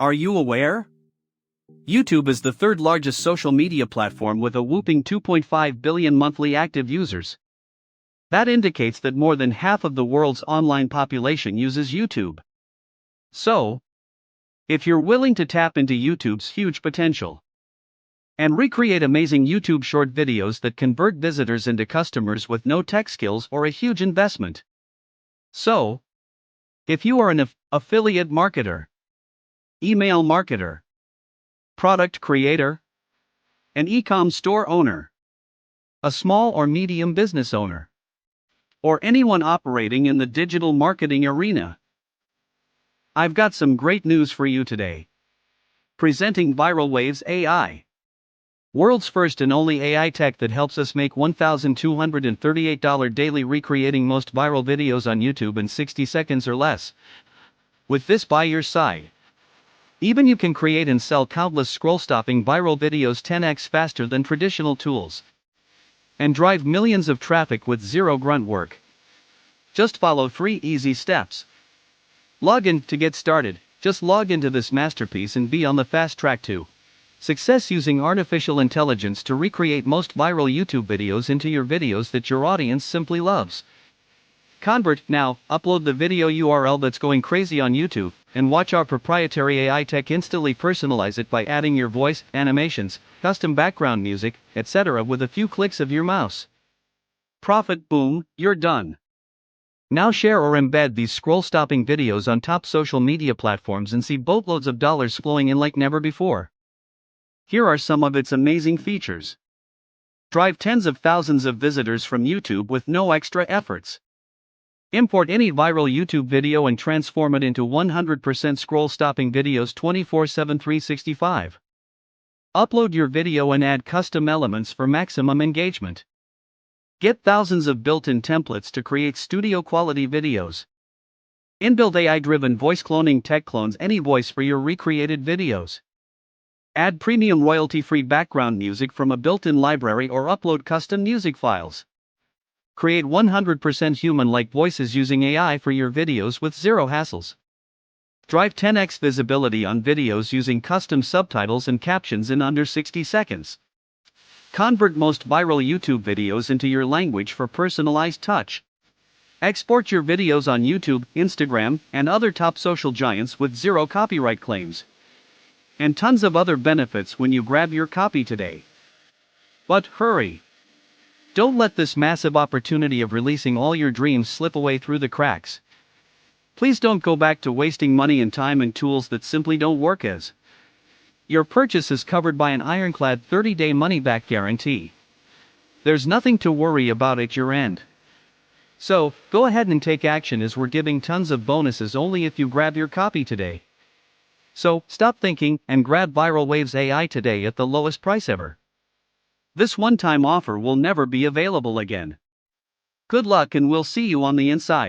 Are you aware? YouTube is the third largest social media platform with a whopping 2.5 billion monthly active users. That indicates that more than half of the world's online population uses YouTube. So, if you're willing to tap into YouTube's huge potential and recreate amazing YouTube short videos that convert visitors into customers with no tech skills or a huge investment. So, if you are an affiliate marketer, email marketer, product creator, an e-com store owner, a small or medium business owner, or anyone operating in the digital marketing arena, I've got some great news for you today. Presenting ViralWaves AI, world's first and only AI tech that helps us make $1,238 daily recreating most viral videos on YouTube in 60 seconds or less. With this by your side, even you can create and sell countless scroll-stopping viral videos 10x faster than traditional tools, and drive millions of traffic with zero grunt work. Just follow 3 easy steps. Log in. To get started, just log into this masterpiece and be on the fast track to success using artificial intelligence to recreate most viral YouTube videos into your videos that your audience simply loves. Convert now, upload the video URL that's going crazy on YouTube, and watch our proprietary AI tech instantly personalize it by adding your voice, animations, custom background music, etc. with a few clicks of your mouse. Profit, boom, you're done. Now share or embed these scroll-stopping videos on top social media platforms and see boatloads of dollars flowing in like never before. Here are some of its amazing features. Drive tens of thousands of visitors from YouTube with no extra efforts. Import any viral YouTube video and transform it into 100% scroll-stopping videos 24/7 365. Upload your video and add custom elements for maximum engagement. Get thousands of built-in templates to create studio-quality videos. Inbuilt AI-driven voice cloning tech clones any voice for your recreated videos. Add premium royalty-free background music from a built-in library or upload custom music files. Create 100% human-like voices using AI for your videos with zero hassles. Drive 10x visibility on videos using custom subtitles and captions in under 60 seconds. Convert most viral YouTube videos into your language for personalized touch. Export your videos on YouTube, Instagram, and other top social giants with zero copyright claims. And tons of other benefits when you grab your copy today. But hurry! Don't let this massive opportunity of releasing all your dreams slip away through the cracks. Please don't go back to wasting money and time in tools that simply don't work as your purchase is covered by an ironclad 30-day money-back guarantee. There's nothing to worry about at your end. So, go ahead and take action as we're giving tons of bonuses only if you grab your copy today. So, stop thinking and grab ViralWaves AI today at the lowest price ever. This one-time offer will never be available again. Good luck and we'll see you on the inside.